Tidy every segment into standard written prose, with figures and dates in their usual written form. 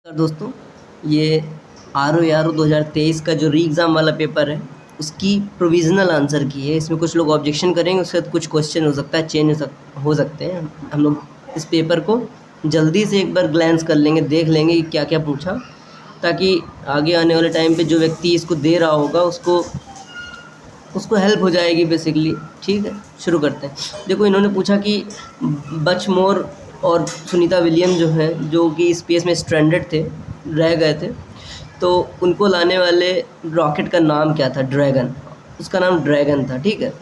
दोस्तों, ये RO 2023 का जो री एग्ज़ाम वाला पेपर है उसकी प्रोविज़नल आंसर की है। इसमें कुछ लोग ऑब्जेक्शन करेंगे, उसके बाद कुछ क्वेश्चन हो सकता है चेंज हो सकते हैं। हम लोग इस पेपर को जल्दी से एक बार ग्लैंस कर लेंगे, देख लेंगे कि क्या क्या पूछा, ताकि आगे आने वाले टाइम पे जो व्यक्ति इसको दे रहा होगा उसको उसको हेल्प हो जाएगी बेसिकली। ठीक है, शुरू करते हैं। देखो, इन्होंने पूछा कि बचमोर और सुनीता विलियम जो हैं, जो कि स्पेस में स्ट्रैंडेड थे, रह गए थे, तो उनको लाने वाले रॉकेट का नाम क्या था? ड्रैगन। उसका नाम ड्रैगन था। ठीक है,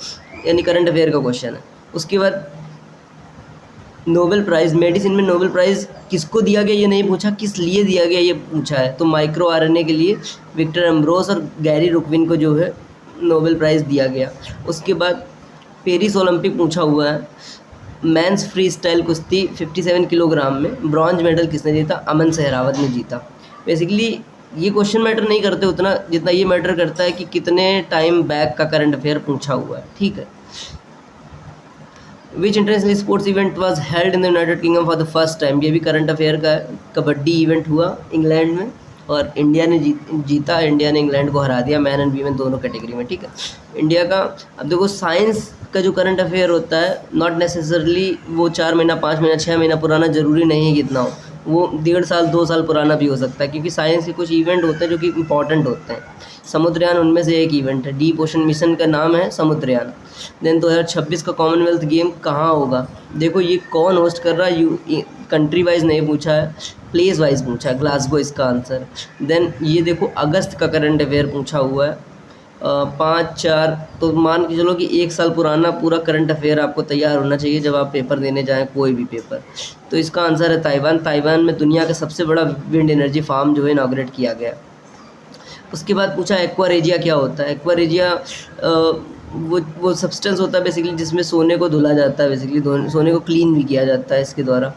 यानी करंट अफेयर का क्वेश्चन है। उसके बाद नोबेल प्राइज़, मेडिसिन में नोबेल प्राइज़ किसको दिया गया ये नहीं पूछा, किस लिए दिया गया ये पूछा है। तो माइक्रो आरएनए के लिए विक्टर एम्ब्रोस और गैरी रुकविन को जो है नोबेल प्राइज़ दिया गया। उसके बाद पेरिस ओलंपिक पूछा हुआ है। मेंस फ्री स्टाइल कुश्ती 57 किलोग्राम में ब्रॉन्ज मेडल किसने जीता? अमन सहरावत ने जीता। बेसिकली ये क्वेश्चन मैटर नहीं करते उतना, जितना ये मैटर करता है कि कितने टाइम बैक का करंट अफेयर पूछा हुआ है। ठीक है। विच international sports event was held in the United kingdom for the first time? ये भी करंट अफेयर का है। कबड्डी इवेंट हुआ इंग्लैंड में और इंडिया ने जीता। इंडिया ने इंग्लैंड को हरा दिया, मैन एंड वीमेन दोनों कैटेगरी में। ठीक है, इंडिया का। अब देखो, साइंस का जो करंट अफेयर होता है, नॉट नेसेसरली वो 4 महीना, 5 महीना, 6 महीना पुराना ज़रूरी नहीं है कितना हो, वो 1.5 साल, 2 साल पुराना भी हो सकता है, क्योंकि साइंस के कुछ इवेंट होते हैं जो कि इंपॉर्टेंट होते हैं। समुद्रयान उनमें से एक इवेंट है। डीप ओशन मिशन का नाम है समुद्रयान। देन 2026 का कॉमनवेल्थ गेम कहाँ होगा? देखो, ये कौन होस्ट कर रहा है, कंट्री वाइज नहीं पूछा है, प्लेस वाइज पूछा है। ग्लासगो इसका आंसर। देन ये देखो, अगस्त का करंट अफेयर पूछा हुआ है। 5/4, तो मान के चलो कि 1 साल पुराना पूरा करंट अफेयर आपको तैयार होना चाहिए जब आप पेपर देने जाएँ, कोई भी पेपर। तो इसका आंसर है ताइवान। ताइवान में दुनिया का सबसे बड़ा विंड एनर्जी फार्म जो है इनॉग्रेट किया गया। उसके बाद पूछा एक्वारेजिया क्या होता है? एक्वारेजिया वो सब्सटेंस होता है बेसिकली जिसमें सोने को धुला जाता है, बेसिकली सोने को क्लीन भी किया जाता है इसके द्वारा।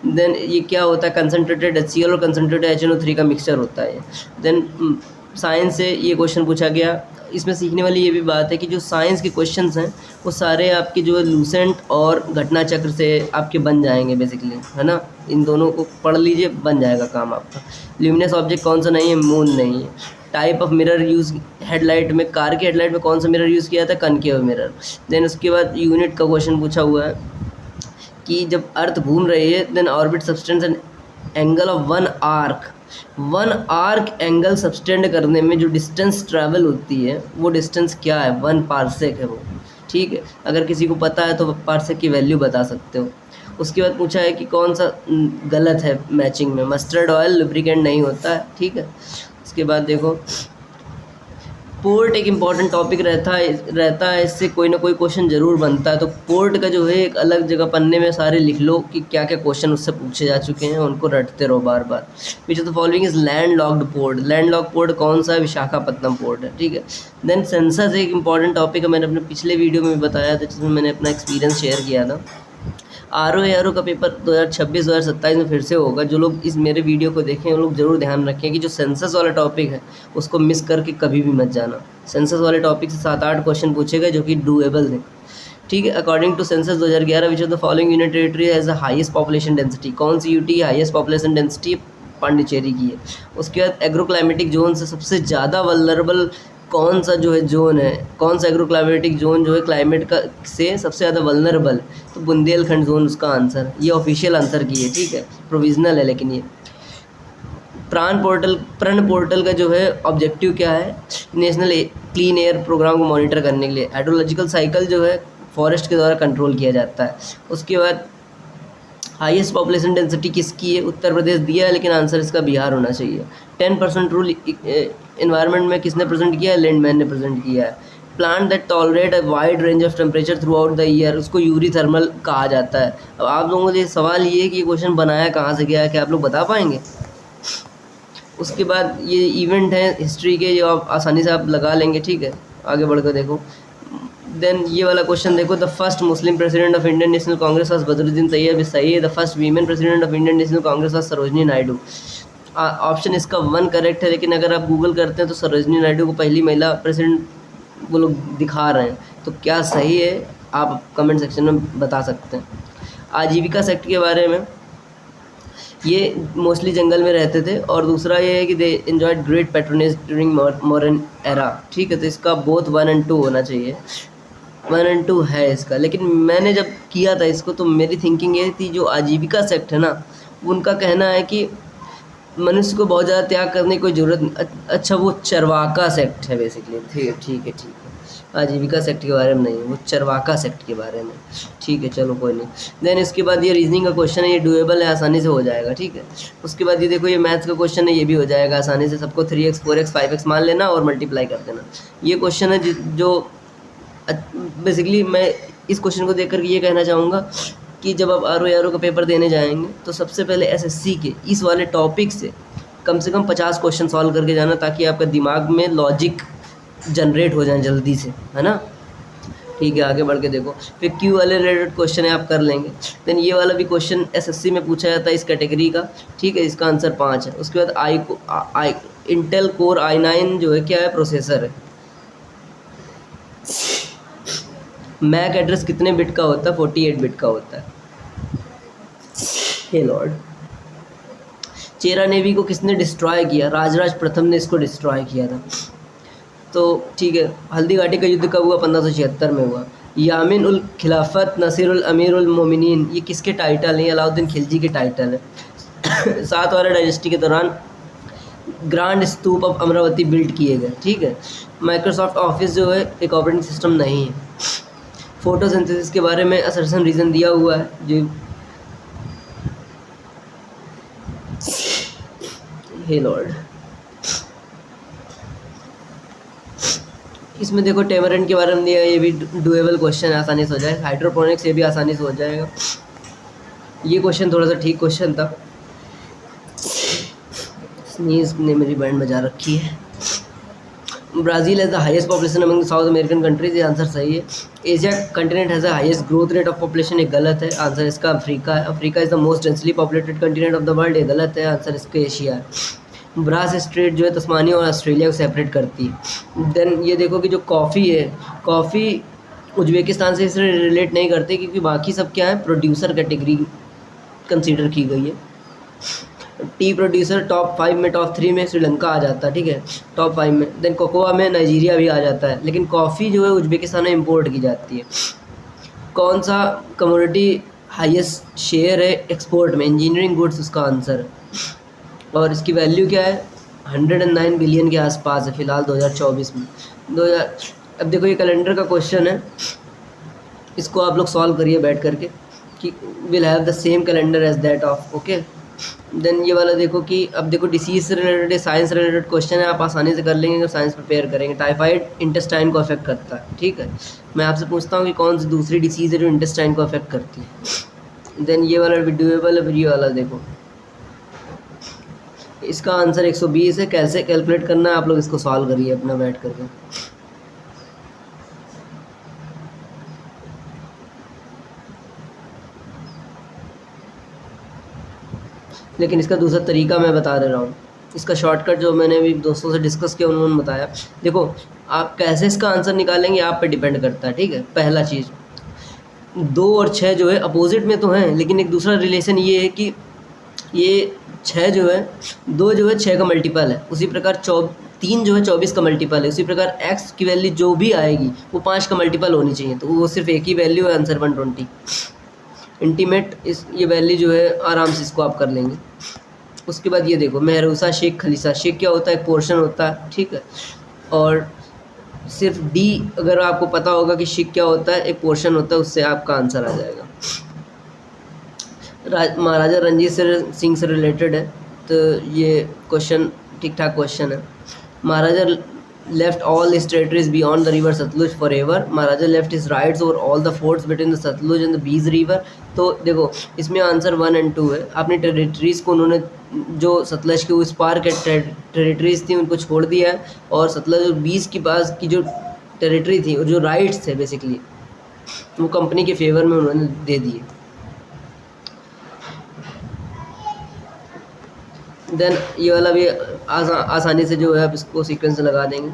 देन ये क्या होता है? कंसनट्रेटेड HCl और कंसनट्रेटेड HNO3 का मिक्सचर होता है। देन साइंस से ये क्वेश्चन पूछा गया। इसमें सीखने वाली ये भी बात है कि जो साइंस के क्वेश्चंस हैं वो सारे आपके जो लूसेंट और घटना चक्र से आपके बन जाएंगे बेसिकली, है ना। इन दोनों को पढ़ लीजिए, बन जाएगा काम आपका। ल्यूमिनस ऑब्जेक्ट कौन सा नहीं है? मून नहीं है। Type of mirror use, headlight में, कार के हेडलाइट में कौन सा मिरर यूज़ किया था? Concave mirror. देन उसके बाद यूनिट का क्वेश्चन पूछा हुआ है कि जब अर्थ घूम रही है, then orbit substance and angle of one arc angle subtend करने में जो डिस्टेंस ट्रैवल होती है वो डिस्टेंस क्या है? 1 पार्सेक है वो। ठीक है, अगर किसी को पता है तो पार्सेक की वैल्यू बता सकते हो। उसके बाद पूछा है कि कौन सा गलत है मैचिंग में? मस्टर्ड ऑयल लुब्रिकेंट नहीं होता है। ठीक है। उसके बाद देखो, पोर्ट एक इम्पॉर्टेंट टॉपिक रहता है, इससे कोई ना कोई क्वेश्चन ज़रूर बनता है। तो पोर्ट का जो है एक अलग जगह पन्ने में सारे लिख लो कि क्या क्या क्वेश्चन उससे पूछे जा चुके हैं, उनको रटते रहो बार बार। Which of the following is land locked port? Land lock port कौन सा है? विशाखापत्तनम पोर्ट है। ठीक है। देन सेंसस एक इम्पॉर्टेंट टॉपिक है, मैंने अपने पिछले वीडियो में भी बताया था जिसमें मैंने अपना एक्सपीरियंस शेयर किया था। RO का पेपर 2026-2027 में फिर से होगा। जो लोग इस मेरे वीडियो को देखें वो लोग ज़रूर ध्यान रखें कि जो सेंसस वाला टॉपिक है उसको मिस करके कभी भी मत जाना। सेंसस वाले टॉपिक से 7-8 क्वेश्चन पूछे गए जो कि डूएबल थे। ठीक है। According to census 2011, which of the following union territory has the highest population density? कौन सी UT highest population density? Pondicherry की है। उसके बाद एग्रोक्लाइमेटिक जोन से सबसे ज़्यादा वल्नरेबल कौन सा जो है जोन है? कौन सा एग्रोक्लाइमेटिक जोन जो है क्लाइमेट का से सबसे ज़्यादा वल्नरेबल? तो बुंदेलखंड जोन उसका आंसर। ये ऑफिशियल आंसर की है। ठीक है, प्रोविजनल है लेकिन ये। प्रण पोर्टल का जो है ऑब्जेक्टिव क्या है? नेशनल क्लीन एयर प्रोग्राम को मॉनिटर करने के लिए। हाइड्रोलॉजिकल साइकिल जो है फॉरेस्ट के द्वारा कंट्रोल किया जाता है। उसके बाद हाईएस्ट पॉपुलेशन डेंसिटी किसकी है? उत्तर प्रदेश दिया है लेकिन आंसर इसका बिहार होना चाहिए। 10% रूल इन्वायरमेंट में किसने प्रेजेंट किया है? लैंडमैन ने प्रेजेंट किया है। Plant that tolerate a wide range of temperature through out the year, उसको यूरी थर्मल कहा जाता है। अब आप लोगों से सवाल ये है कि ये क्वेश्चन बनाया कहाँ से गया है, क्या आप लोग बता पाएंगे? उसके बाद ये इवेंट है हिस्ट्री के, जो आप आसानी से आप लगा लेंगे। ठीक है, आगे बढ़कर देखो। देन ये वाला क्वेश्चन देखो, the first Muslim president of Indian National Congress was Badruddin Tyab, भी सही है। The first women president of Indian National Congress was Sarojini Naidu. Option इसका 1 करेक्ट है, लेकिन अगर आप गूगल करते हैं तो सरोजनी नायडू को पहली महिला प्रेसिडेंट वो लोग दिखा रहे हैं। तो क्या सही है आप कमेंट सेक्शन में बता सकते हैं। आजीविका सेक्टर के बारे में ये मोस्टली जंगल में रहते थे। और दूसरा ये है कि they enjoyed great patronage during modern era, ठीक है। तो इसका बोथ 1 और 2 होना चाहिए, 1 और 2 है इसका। लेकिन मैंने जब किया था इसको तो मेरी थिंकिंग ये थी, जो आजीविका सेक्ट है ना, उनका कहना है कि मनुष्य को बहुत ज़्यादा त्याग करने की कोई ज़रूरत नहीं। अच्छा, वो चरवाका सेक्ट है बेसिकली। ठीक है। आजीविका सेक्ट के बारे में नहीं, वो चरवाका सेक्ट के बारे में। ठीक है, चलो कोई नहीं। देन इसके बाद ये रीजनिंग का क्वेश्चन है, ये डुएबल है, आसानी से हो जाएगा, ठीक है। उसके बाद ये देखो, ये मैथ्स का क्वेश्चन है, ये भी हो जाएगा आसानी से। सबको 3x 4x 5x मान लेना और मल्टीप्लाई कर देना। ये क्वेश्चन है जो बेसिकली मैं इस क्वेश्चन को देख कर ये कहना चाहूँगा कि जब आप आर ओ का पेपर देने जाएंगे तो सबसे पहले एसएससी के इस वाले टॉपिक से कम 50 क्वेश्चन सॉल्व करके जाना, ताकि आपका दिमाग में लॉजिक जनरेट हो जाए जल्दी से, है ना। ठीक है, आगे बढ़ के देखो। फिर क्यू वाले रिलेटेड क्वेश्चन है, आप कर लेंगे। देन ये वाला भी क्वेश्चन एसएससी में पूछा जाता है इस कैटेगरी का, ठीक है। इसका आंसर 5 है। उसके बाद इंटेल कोर i9 जो है क्या है, प्रोसेसर है। मैक एड्रेस कितने बिट का होता है, 48 बिट का होता है। हे लॉर्ड। चेरा नेवी को किसने डिस्ट्रॉय किया, राजराज प्रथम ने इसको डिस्ट्रॉय किया था। तो ठीक है, हल्दी घाटी का युद्ध कब हुआ, 1576 में हुआ। यामिन उल खिलाफत नसीर उल अमीर उल मोमिनीन, ये किसके टाइटल हैं, अलाउद्दीन खिलजी के टाइटल है। सातवारा डायनेस्टी के दौरान grand stupa of Amravati build किए गए, ठीक है। माइक्रोसॉफ्ट ऑफिस जो है एक ऑपरेटिंग सिस्टम नहीं है। फोटोसिंथेसिस के बारे में असर्शन रीज़न दिया हुआ है जो, हे लॉर्ड। इसमें देखो टेमरेंट के बारे में दिया, ये भी डुएबल क्वेश्चन है, आसानी से हो जाएगा। हाइड्रोपोनिक्स ये भी आसानी से हो जाएगा। ये क्वेश्चन थोड़ा सा ठीक क्वेश्चन था। स्नीज ने मेरी बैंड बजा रखी है। Brazil has the highest population among south American countries, ये आंसर सही है। Asia continent has the highest growth rate of population, ये गलत है। आंसर इसका अफ्रीका है। Africa is the most densely populated continent of the world, ये गलत है। आंसर इसका एशिया है। ब्रास स्ट्रेट जो है तस्मानिया और ऑस्ट्रेलिया को सेपरेट करती है। देन ये देखो कि जो कॉफ़ी है, कॉफ़ी उज्बेकिस्तान से इससे रिलेट नहीं करते, क्योंकि बाकी सब क्या है, प्रोड्यूसर कैटेगरी कंसीडर की गई है। टी प्रोड्यूसर टॉप 5 में, टॉप 3 में श्रीलंका आ जाता है, ठीक है, टॉप 5 में। देन कोकोआ में नाइजीरिया भी आ जाता है, लेकिन कॉफ़ी जो है उज्बेकिस्तान में इंपोर्ट की जाती है। कौन सा कमोडिटी हाईएस्ट शेयर है एक्सपोर्ट में, इंजीनियरिंग गुड्स उसका आंसर है। और इसकी वैल्यू क्या है, 109 बिलियन के आसपास है फ़िलहाल 2024 में। अब देखो ये कैलेंडर का क्वेश्चन है, इसको आप लोग सॉल्व करिए बैठ करके कि will have the same calendar as that of, okay. Then ये वाला देखो कि अब देखो डिसीज से रिलेटेड, साइंस से रिलेटेड क्वेश्चन है, आप आसानी से कर लेंगे अगर साइंस प्रिपेयर करेंगे। टाइफाइड इंटेस्टाइन को अफेक्ट करता है, ठीक है। मैं आपसे पूछता हूँ कि कौन सी दूसरी डिसीज़ है जो इंटेस्टाइन को अफेक्ट करती है। देन ये वाला डुएबल है, फिर ये वाला देखो, इसका आंसर 120 है। कैसे कैलकुलेट करना है आप लोग इसको सॉल्व करिए अपना बैठ करके। लेकिन इसका दूसरा तरीका मैं बता दे रहा हूँ, इसका शॉर्टकट जो मैंने अभी दोस्तों से डिस्कस किया उन्होंने बताया। देखो आप कैसे इसका आंसर निकालेंगे आप पे डिपेंड करता है, ठीक है। पहला चीज़, 2 और 6 जो है अपोजिट में तो हैं, लेकिन एक दूसरा रिलेशन ये है कि ये 6 जो है, 2 जो है 6 का मल्टीपल है, उसी प्रकार 3 जो है 24 का मल्टीपल है, उसी प्रकार x की वैल्यू जो भी आएगी वो 5 का मल्टीपल होनी चाहिए, तो वो सिर्फ एक ही वैल्यू है, आंसर 120। इंटीमेट इस ये वैल्यू जो है आराम से इसको आप कर लेंगे। उसके बाद ये देखो महरूसा शेख खलीसा, शेख क्या होता है, एक पोर्शन होता है, ठीक है। और सिर्फ डी अगर आपको पता होगा कि शेख क्या होता है, एक पोर्शन होता है, उससे आपका आंसर आ जाएगा। महाराजा रणजीत सिंह से रिलेटेड है, तो ये क्वेश्चन ठीक ठाक क्वेश्चन है। महाराजा left all his territories beyond the river Satluj forever. Maharaja left his rights over all the forts between the Satluj and the Beas river. तो देखो इसमें आंसर 1 और 2 है। अपनी टेरिटरीज़ को उन्होंने जो सतलज के उस पार के टेरिटरीज़ थी उनको छोड़ दिया है, और सतलज और बीस के पास की जो टेरिटरी थी और जो राइट्स थे बेसिकली वो कंपनी के फेवर में उन्होंने दे दिए। देन ये वाला भी आसानी से जो है आप इसको सीक्वेंस लगा देंगे।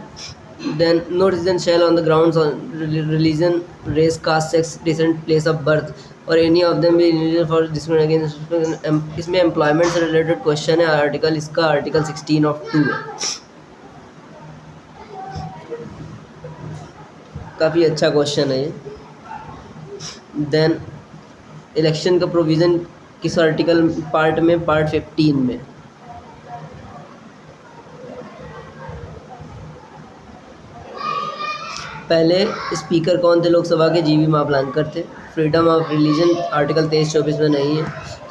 Then no decision shall on the grounds on religion, race, caste, sex, recent place of birth or any of them be eligible for discrimination against। इसमें एम्प्लॉयमेंट से रिलेटेड क्वेश्चन है। आर्टिकल इसका आर्टिकल 16 ऑफ 2 है। काफ़ी अच्छा question है ये। Then election का प्रोविज़न किस आर्टिकल पार्ट में, पार्ट 15 में। पहले स्पीकर कौन थे लोकसभा के? जीवी मावलंकर थे। फ्रीडम ऑफ रिलीजन आर्टिकल 23-24 में नहीं है।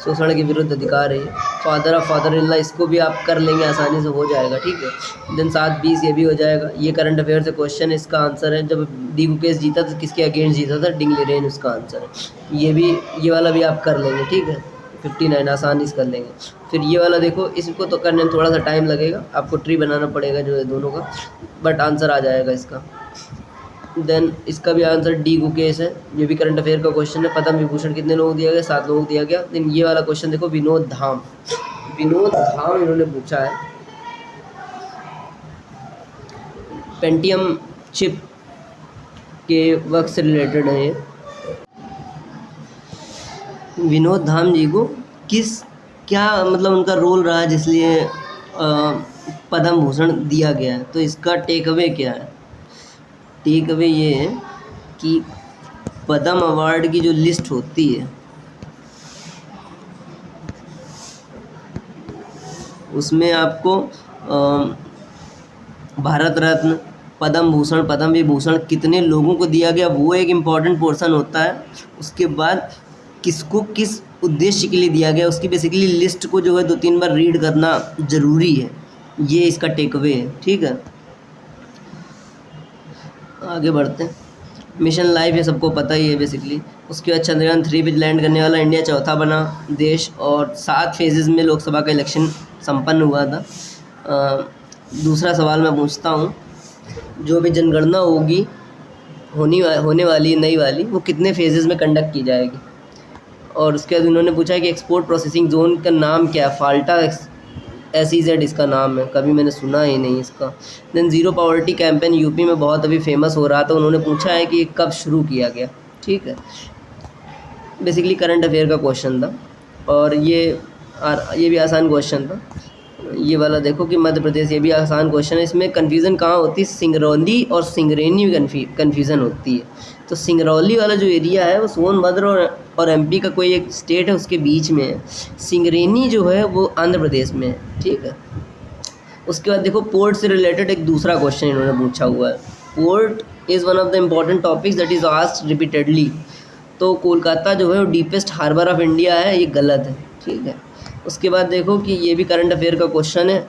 शोषण के विरुद्ध अधिकार है। Father of father in law इसको भी आप कर लेंगे, आसानी से हो जाएगा, ठीक है। देन 7-20 ये भी हो जाएगा। ये करंट अफेयर से क्वेश्चन है, इसका आंसर है जब डी गुकेश जीता तो किसके अगेंस्ट जीता था? डिंग लिरेन, उसका आंसर है। ये वाला भी आप कर लेंगे, ठीक है। 59 आसानी से कर लेंगे। फिर ये वाला देखो, इसको तो करने में थोड़ा सा टाइम लगेगा, आपको ट्री बनाना पड़ेगा जो है दोनों का, बट आंसर आ जाएगा इसका। देन इसका भी आंसर डी गुकेश है। ये भी करंट अफेयर का क्वेश्चन है। पद्म विभूषण कितने लोगों को दिया गया? 7 लोगों को दिया गया। देन ये वाला क्वेश्चन देखो, विनोद धाम इन्होंने पूछा है। पेंटियम चिप के वक्त से रिलेटेड है ये। विनोद धाम जी को क्या मतलब उनका रोल रहा है जिसलिए पद्म भूषण दिया गया है? तो इसका टेक अवे क्या है? टेक अवे ये है कि पद्म अवार्ड की जो लिस्ट होती है उसमें आपको भारत रत्न, पद्म भूषण, पद्म विभूषण कितने लोगों को दिया गया वो एक इम्पॉर्टेंट पोर्शन होता है। उसके बाद किसको किस उद्देश्य के लिए दिया गया उसकी बेसिकली लिस्ट को जो है 2-3 बार रीड करना ज़रूरी है। ये इसका टेक अवे है, ठीक है। आगे बढ़ते हैं। मिशन लाइफ ये सबको पता ही है बेसिकली। उसके बाद चंद्रयान 3 पे लैंड करने वाला इंडिया चौथा बना देश और 7 फेजेज़ में लोकसभा का इलेक्शन संपन्न हुआ था। दूसरा सवाल मैं पूछता हूँ, जो भी जनगणना होगी होने वाली नई वाली, वो कितने फेजेज़ में कंडक्ट की जाएगी? और उसके बाद उन्होंने पूछा है कि एक्सपोर्ट प्रोसेसिंग जोन का नाम क्या है? फाल्टा SEZ इसका नाम है, कभी मैंने सुना ही नहीं इसका। Than zero poverty campaign UP में बहुत अभी फेमस हो रहा था, उन्होंने पूछा है कि कब शुरू किया गया, ठीक है। बेसिकली करंट अफेयर का क्वेश्चन था और ये भी आसान क्वेश्चन था। ये वाला देखो कि मध्य प्रदेश, ये भी आसान क्वेश्चन है। इसमें कन्फ्यूज़न कहाँ होती है? सिंगरौली और सिंगरैनी में कन्फ्यूज़न होती है। तो सिंगरौली वाला जो एरिया है वो सोनभद्र और MP का कोई एक स्टेट है उसके बीच में है। सिंगरैनी जो है वो आंध्र प्रदेश में है, ठीक है। उसके बाद देखो पोर्ट से रिलेटेड एक दूसरा क्वेश्चन इन्होंने पूछा हुआ है। Port is one of the important topics that is asked repeatedly. तो कोलकाता जो है वो डीपेस्ट हार्बर ऑफ इंडिया है, ये गलत है, ठीक है। उसके बाद देखो कि ये भी करंट अफेयर का क्वेश्चन है।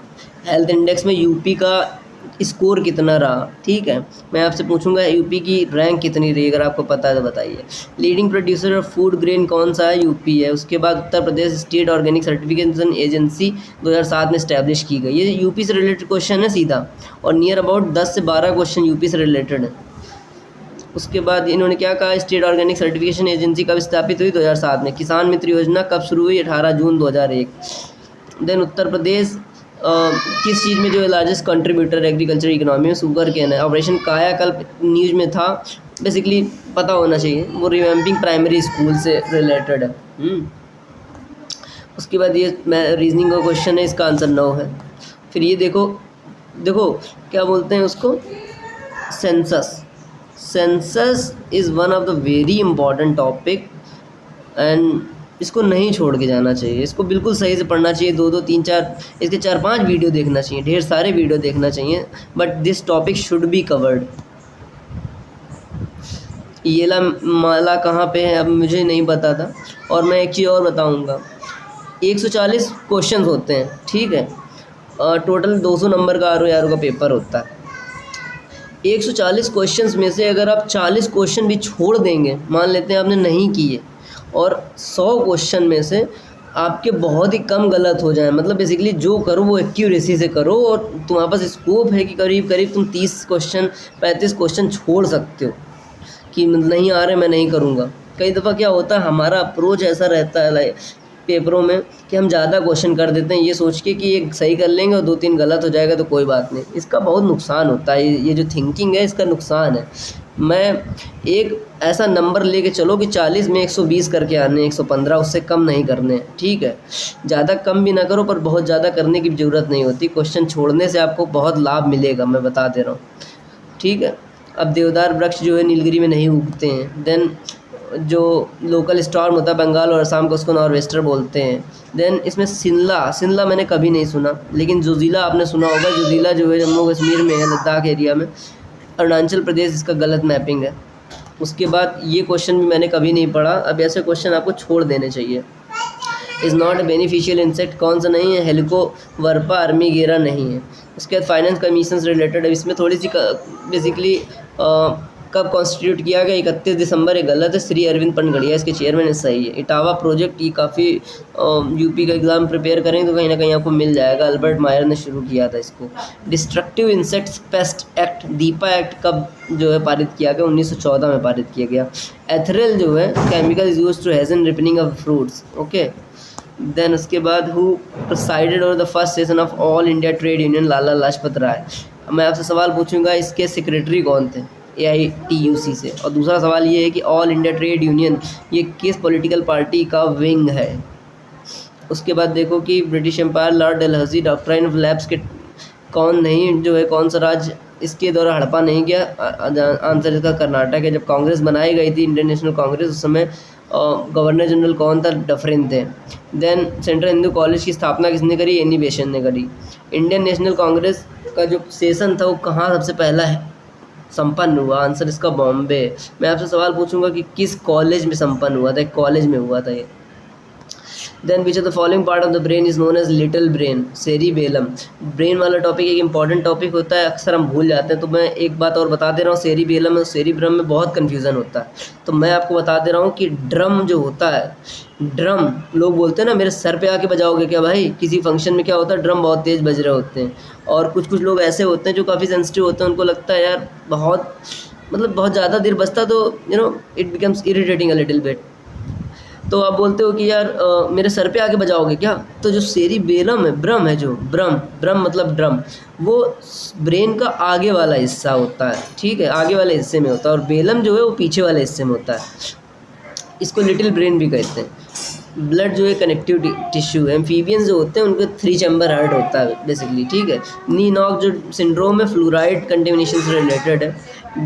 हेल्थ इंडेक्स में यूपी का स्कोर कितना रहा, ठीक है। मैं आपसे पूछूंगा यूपी की रैंक कितनी रही, अगर आपको पता है तो बताइए। Leading producer of food grain कौन सा है? यूपी है। उसके बाद Uttar Pradesh state organic certification agency 2007 में इस्टेब्लिश की गई। ये यूपी से रिलेटेड क्वेश्चन है सीधा, और नियर अबाउट 10 से 12 क्वेश्चन यूपी से रिलेटेड है। उसके बाद इन्होंने क्या कहा? स्टेट ऑर्गेनिक सर्टिफिकेशन एजेंसी कब स्थापित हुई? 2007 में। किसान मित्र योजना कब शुरू हुई? 18 जून 2001। देन उत्तर प्रदेश किस चीज़ में जो है लार्जेस्ट कंट्रीब्यूटर एग्रीकल्चर इकोनॉमी में? शुगर केन है। ऑपरेशन कायाकल्प न्यूज़ में था, बेसिकली पता होना चाहिए, वो रिवैम्पिंग प्राइमरी स्कूल से रिलेटेड है। उसके बाद ये रीजनिंग का क्वेश्चन है, इसका आंसर 9 है। फिर ये देखो क्या बोलते हैं उसको? Census is one of the very important topic and इसको नहीं छोड़ के जाना चाहिए। इसको बिल्कुल सही से पढ़ना चाहिए। 2-2, 3-4 इसके 4-5 वीडियो देखना चाहिए, ढेर सारे वीडियो देखना चाहिए, but this topic should be covered. येला माला कहाँ पे है अब मुझे नहीं पता था। और मैं एक चीज़ और बताऊँगा, 140 क्वेश्चन होते हैं, ठीक है। टोटल 200 नंबर का RO का पेपर होता है। 140 क्वेश्चंस में से अगर आप 40 क्वेश्चन भी छोड़ देंगे, मान लेते हैं आपने नहीं किए, और 100 क्वेश्चन में से आपके बहुत ही कम गलत हो जाए, मतलब बेसिकली जो करो वो एक्यूरेसी से करो, और तुम्हारे पास स्कोप है कि करीब करीब तुम 30 क्वेश्चन 35 क्वेश्चन छोड़ सकते हो कि नहीं आ रहे मैं नहीं करूँगा। कई दफ़ा क्या होता है, हमारा अप्रोच ऐसा रहता है पेपरों में कि हम ज़्यादा क्वेश्चन कर देते हैं ये सोच के कि ये सही कर लेंगे और 2-3 गलत हो जाएगा तो कोई बात नहीं। इसका बहुत नुकसान होता है, ये जो थिंकिंग है इसका नुकसान है। मैं एक ऐसा नंबर लेके चलो कि 40 में 120 करके आने, 115, उससे कम नहीं करने, ठीक है। ज़्यादा कम भी ना करो पर बहुत ज़्यादा करने की ज़रूरत नहीं होती। क्वेश्चन छोड़ने से आपको बहुत लाभ मिलेगा, मैं बता दे रहा हूँ, ठीक है। अब देवदार वृक्ष जो है नीलगिरी में नहीं उगते हैं। देन जो लोकल स्टॉर्म होता है बंगाल और असम को, उसको नॉर्वेस्टर बोलते हैं। देन इसमें शिमला मैंने कभी नहीं सुना, लेकिन जोजिला आपने सुना होगा। जोजिला जो है जम्मू कश्मीर में है, लद्दाख एरिया में। अरुणाचल प्रदेश इसका गलत मैपिंग है। उसके बाद ये क्वेश्चन भी मैंने कभी नहीं पढ़ा। अब ऐसे क्वेश्चन आपको छोड़ देने चाहिए। इज़ नॉट बेनिफिशियल इंसेक्ट, कौन सा नहीं है? हेलिकोवर्पा अर्मीगेरा नहीं है। उसके बाद फाइनेंस कमीशन से रिलेटेड है, इसमें थोड़ी सी बेसिकली कब कॉन्स्टिट्यूट किया गया? 31 दिसंबर। ये गलत है, श्री अरविंद पनगड़िया इसके चेयरमैन है, सही है। इटावा प्रोजेक्ट, ये काफ़ी यूपी का एग्ज़ाम प्रिपेयर करेंगे तो कहीं ना कहीं आपको मिल जाएगा। अल्बर्ट मायर ने शुरू किया था इसको। Destructive insects paste act, Deepa act कब जो है पारित किया गया? 1914 में पारित किया गया। एथरेल जो है chemical is used to hasten ripening of fruits, okay. Then उसके बाद who presided over the first session of all India trade union? Lala Lajpat Rai. मैं आपसे सवाल पूछूंगा, इसके सेक्रेटरी कौन थे? AITUC से। और दूसरा सवाल ये है कि ऑल इंडिया ट्रेड यूनियन ये किस पॉलिटिकल पार्टी का विंग है? उसके बाद देखो कि British Empire, Lord Dalhousie, doctrine of lapse के कौन नहीं जो है, कौन सा राज्य इसके द्वारा हड़पा नहीं किया? आंसर इसका कर्नाटक है। जब कांग्रेस बनाई गई थी, इंडियन नेशनल कांग्रेस, उस समय गवर्नर जनरल कौन था? डफरिन थे। देन सेंट्रल हिंदू कॉलेज की स्थापना किसने करी? एनी बेसेंट ने करी। इंडियन नेशनल कांग्रेस का जो सेशन था वो कहाँ सबसे पहला संपन्न हुआ? आंसर इसका बॉम्बे। मैं आपसे सवाल पूछूंगा कि किस कॉलेज में संपन्न हुआ था? एक कॉलेज में हुआ था ये। Then which of the following part of the brain is known as little brain? Cerebellum. Brain वाला टॉपिक एक इंपॉर्टेंट टॉपिक होता है, अक्सर हम भूल जाते हैं। तो मैं एक बात और बता दे रहा हूँ, सेरिबेलम और सेरिब्रम में बहुत कन्फ्यूज़न होता है। तो मैं आपको बता दे रहा हूँ कि ड्रम जो होता है, ड्रम लोग बोलते हैं ना मेरे सर पे आके बजाओगे क्या भाई? किसी फंक्शन में क्या होता है, ड्रम बहुत तेज़ बज रहे होते हैं। और कुछ कुछ लोग ऐसे होते हैं जो काफ़ी सेंसिटिव होते हैं, उनको लगता है यार बहुत ज़्यादा देर बजता तो it becomes irritating a little bit. तो आप बोलते हो कि यार मेरे सर पे आके बजाओगे क्या? तो जो सेरिबेलम है, ब्रम है, जो ब्रम मतलब ड्रम, वो ब्रेन का आगे वाला हिस्सा होता है, ठीक है, आगे वाले हिस्से में होता है। और बेलम जो है वो पीछे वाले हिस्से में होता है। इसको लिटिल ब्रेन भी कहते हैं। ब्लड जो है कनेक्टिव टिश्यू है। एम्फीबियंस जो होते हैं उनको 3 चैम्बर हार्ट होता है बेसिकली, ठीक है। नी नॉक जो सिंड्रोम है फ्लोराइड कंटेमिनेशन से रिलेटेड है।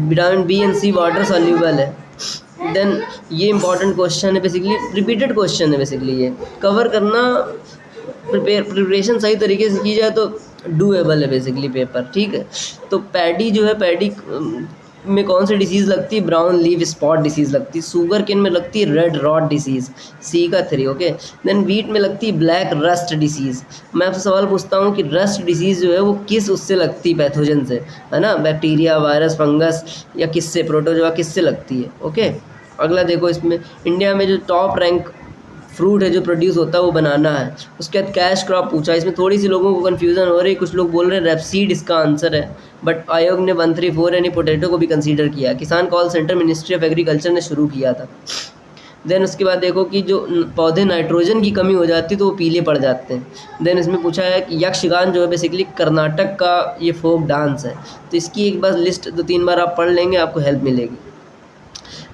Vitamin B and C water soluble है। देन ये इंपॉर्टेंट क्वेश्चन है, बेसिकली रिपीटेड क्वेश्चन है। बेसिकली ये कवर करना, प्रिपरेशन सही तरीके से की जाए तो डूएबल है बेसिकली पेपर, ठीक है। तो पैडी जो है, पैडी में कौन सी डिसीज़ लगती है? ब्राउन लीफ स्पॉट डिसीज़ लगती है। शुगर केन में लगती है रेड रॉट डिसीज़, सी का 3, ओके। देन वीट में लगती है ब्लैक रस्ट डिसीज़। मैं आपसे सवाल पूछता हूँ कि रस्ट डिसीज़ जो है वो किस उससे लगती है? पैथोजन से, है ना, बैक्टीरिया, वायरस, फंगस या किससे? प्रोटोजोआ किससे लगती है? ओके। अगला देखो, इसमें इंडिया में जो टॉप रैंक फ्रूट है जो प्रोड्यूस होता है वो बनाना है। उसके बाद कैश क्रॉप पूछा, इसमें थोड़ी सी लोगों को कन्फ्यूज़न हो रही है। कुछ लोग बोल रहे हैं रेपसीड इसका आंसर है, बट आयोग ने 134 यानी पोटैटो को भी कंसीडर किया। किसान call centre ministry of agriculture ने शुरू किया था। देन उसके बाद देखो कि जो पौधे नाइट्रोजन की कमी हो जाती है तो वो पीले पड़ जाते हैं। देन इसमें पूछा है कि यक्षगान जो है बेसिकली कर्नाटक का ये फोक डांस है। तो इसकी एक बार लिस्ट 2-3 बार आप पढ़ लेंगे, आपको हेल्प मिलेगी।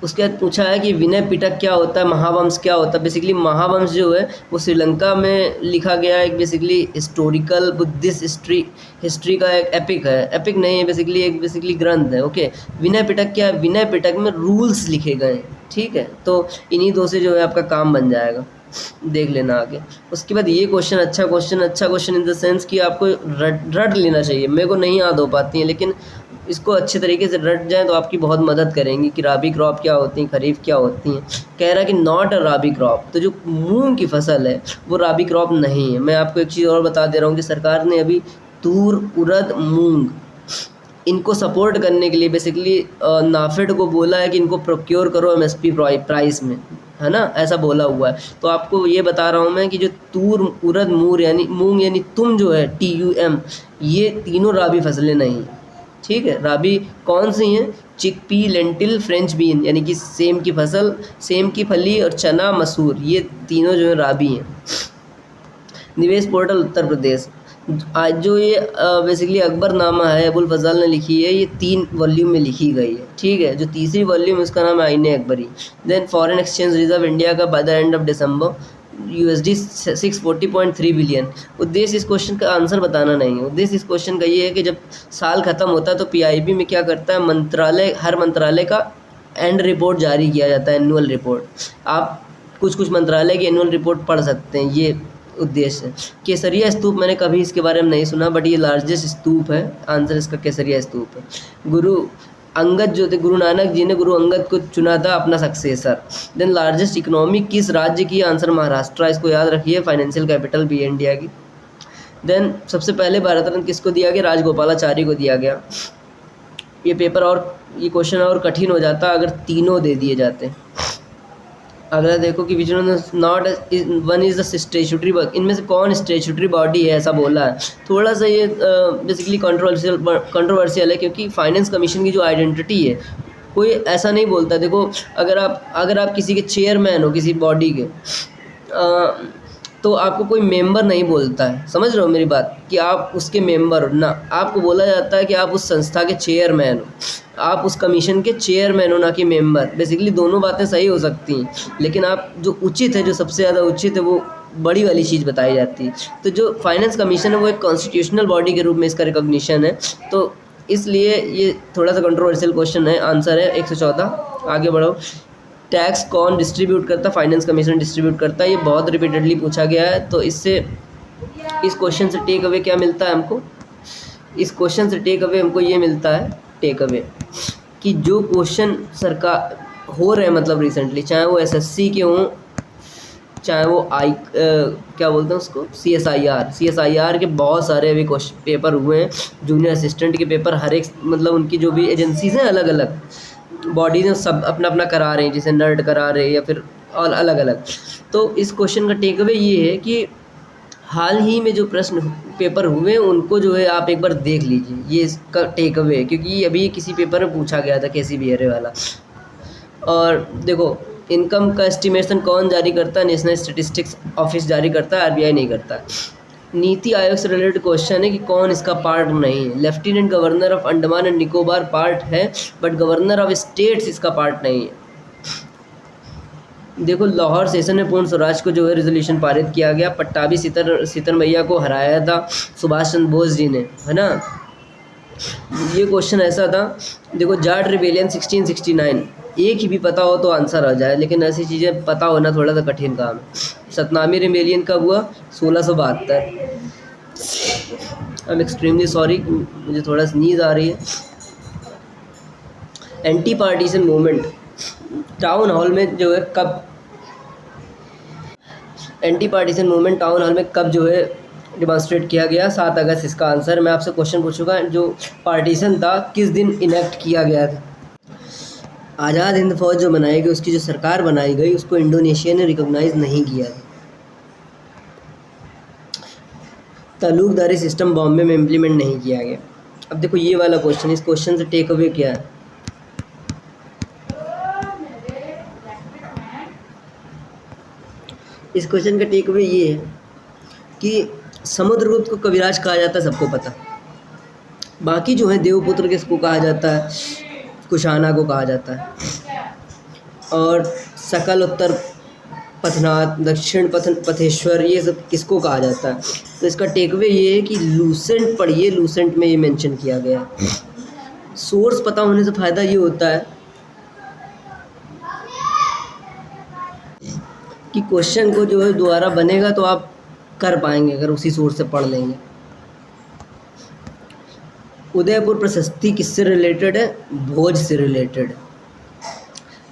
उसके बाद पूछा है कि विनय पिटक क्या होता है? महावंश क्या होता है? बेसिकली महावंश जो है वो श्रीलंका में लिखा गया एक बेसिकली हिस्टोरिकल बुद्धिस्ट हिस्ट्री का एक एपिक है। एपिक नहीं है, बेसिकली एक ग्रंथ है, ओके। विनय पिटक क्या है? विनय पिटक में रूल्स लिखे गए, ठीक है। तो इन्हीं दो से जो है आपका काम बन जाएगा, देख लेना आगे। उसके बाद ये क्वेश्चन अच्छा क्वेश्चन इन द सेंस कि आपको रट लेना चाहिए। मेरे को नहीं याद हो पाती हैं, लेकिन इसको अच्छे तरीके से रट जाए तो आपकी बहुत मदद करेंगी कि राबी क्रॉप क्या होती हैं, खरीफ क्या होती हैं। कह रहा है कि नॉट अ राबी क्रॉप, तो जो मूंग की फसल है वो राबी क्रॉप नहीं है। मैं आपको एक चीज़ और बता दे रहा हूँ कि सरकार ने अभी तूर, उड़द, मूंग इनको सपोर्ट करने के लिए बेसिकली नाफेड को बोला है कि इनको प्रोक्योर करो MSP प्राइस में, है ना, ऐसा बोला हुआ है। तो आपको ये बता रहा हूँ मैं कि जो तूर, उड़द, मूंग यानी तुम जो है TUM, ये तीनों राबी फसलें नहीं हैं, ठीक है। राबी कौन सी हैं? चिकपी, लेंटिल, फ्रेंच बीन यानी कि सेम की फसल, सेम की फली और चना, मसूर, ये तीनों जो है राबी हैं। निवेश पोर्टल उत्तर प्रदेश, आज जो ये बेसिकली अकबरनामा है अबुल फजल ने लिखी है, ये 3 वॉल्यूम में लिखी गई है, ठीक है। जो तीसरी वॉल्यूम उसका नाम है Aine Akbari. Then foreign exchange reserve India का by the end of December USD 640.3 billion. उद्देश्य इस क्वेश्चन का आंसर बताना नहीं है, उद्देश्य इस क्वेश्चन का ये है कि जब साल ख़त्म होता है तो PIB में क्या करता है, मंत्रालय, हर मंत्रालय का एंड रिपोर्ट जारी किया जाता है, एनुअल रिपोर्ट। आप कुछ मंत्रालय की एनुअल रिपोर्ट पढ़ सकते हैं, ये उद्देश्य है। केसरिया स्तूप मैंने कभी इसके बारे में नहीं सुना, बट ये लार्जेस्ट स्तूप है, आंसर इसका केसरिया स्तूप है। गुरु अंगद जो थे, गुरु नानक जी ने गुरु अंगद को चुना था अपना सक्सेसर। देन लार्जेस्ट इकोनॉमी किस राज्य की, आंसर महाराष्ट्र, इसको याद रखिए, फाइनेंशियल कैपिटल भी है इंडिया की। देन सबसे पहले भारत रत्न किसको दिया गया, राजगोपालाचारी को दिया गया। ये पेपर और ये क्वेश्चन और कठिन हो जाता अगर तीनों दे दिए जाते। अगला देखो कि which not one is the statutory, इनमें से कौन स्टैट्यूटरी बॉडी है, ऐसा बोला है। थोड़ा सा ये बेसिकली कंट्रोवर्शियल है, क्योंकि फाइनेंस कमीशन की जो आइडेंटिटी है कोई ऐसा नहीं बोलता। देखो अगर आप किसी के चेयरमैन हो किसी बॉडी के, तो आपको कोई मेंबर नहीं बोलता है, समझ रहे हो मेरी बात, कि आप उसके मेंबर हो ना, आपको बोला जाता है कि आप उस संस्था के चेयरमैन हो, आप उस कमीशन के चेयरमैन हो, ना कि मेंबर। बेसिकली दोनों बातें सही हो सकती हैं, लेकिन आप जो उचित है, जो सबसे ज़्यादा उचित है, वो बड़ी वाली चीज़ बताई जाती है। तो जो फाइनेंस कमीशन है वो एक कॉन्स्टिट्यूशनल बॉडी के रूप में इसका रिकॉग्निशन है, तो इसलिए ये थोड़ा सा कंट्रोवर्शियल क्वेश्चन है। आंसर है 114। आगे बढ़ो। टैक्स कौन डिस्ट्रीब्यूट करता है, फाइनेंस कमीशन डिस्ट्रीब्यूट करता है, ये बहुत रिपीटेडली पूछा गया है। तो इससे इस क्वेश्चन से टेक अवे क्या मिलता है हमको, इस क्वेश्चन से टेक अवे हमको ये मिलता है, टेक अवे कि जो क्वेश्चन सरकार हो रहे हैं, मतलब रिसेंटली, चाहे वो SSC के हों, चाहे वो क्या बोलते हैं उसको, CSIR के बहुत सारे अभी क्वेश्चन पेपर हुए हैं, जूनियर असिस्टेंट के पेपर, हर एक मतलब उनकी जो भी एजेंसीज हैं अलग अलग बॉडीज हैं, सब अपना अपना करा रहे हैं, जैसे नर्ड करा रहे हैं या फिर और अलग अलग। तो इस क्वेश्चन का टेक अवे ये है कि हाल ही में जो प्रश्न पेपर हुए हैं उनको जो है आप एक बार देख लीजिए, ये इसका टेक अवे है, क्योंकि अभी किसी पेपर में पूछा गया था KCBRA वाला। और देखो इनकम का एस्टिमेशन कौन जारी करता है, नेशनल स्टैटिस्टिक्स ऑफिस जारी करता है, RBI नहीं करता है। नीति आयोग से रिलेटेड क्वेश्चन है कि कौन इसका पार्ट नहीं है। Lieutenant governor of Andaman and Nicobar part है, बट गवर्नर ऑफ स्टेट्स इसका पार्ट नहीं है। देखो लाहौर सेशन में पूर्ण स्वराज को जो है रेजोल्यूशन पारित किया गया, पट्टाभी सीतर मैया को हराया था सुभाष चंद्र बोस जी ने, है ना। ये क्वेश्चन ऐसा था, देखो जाट रिबेलियन 1669, एक ही भी पता हो तो आंसर आ जाए, लेकिन ऐसी चीज़ें पता होना थोड़ा सा कठिन काम है। सतनामी रिबेलियन कब हुआ, 1672। आई एम एक्सट्रीमली सॉरी, मुझे थोड़ा स्नीज आ रही है। Anti partition movement town hall में जो है कब, anti partition movement town hall में कब जो है डिमॉन्स्ट्रेट किया गया, 7 अगस्त इसका आंसर। मैं आपसे क्वेश्चन पूछूंगा, जो पार्टीशन था किस दिन इनेक्ट किया गया था। आज़ाद हिंद फौज जो बनाई गई, उसकी जो सरकार बनाई गई, उसको इंडोनेशिया ने रिकॉग्नाइज नहीं किया था। ताल्लुकदारी सिस्टम बॉम्बे में इम्प्लीमेंट नहीं किया गया। अब देखो ये वाला क्वेश्चन, इस क्वेश्चन से टेक अवे क्या है, इस क्वेश्चन का टेक अवे ये है कि समुद्रगुप्त को कविराज कहा जाता है, सबको पता। बाकी जो है देवपुत्र किसको कहा जाता है, कुशाना को कहा जाता है। और सकल उत्तर पथनाथ, दक्षिण पथेश्वर, ये सब किसको कहा जाता है। तो इसका टेकवे ये है कि लूसेंट पढ़िए, लूसेंट में ये मेंशन किया गया है। सोर्स पता होने से फ़ायदा ये होता है कि क्वेश्चन को जो है दोबारा बनेगा तो आप कर पाएंगे अगर उसी सोर्स से पढ़ लेंगे। उदयपुर प्रशस्ति किससे रिलेटेड है, भोज से रिलेटेड है।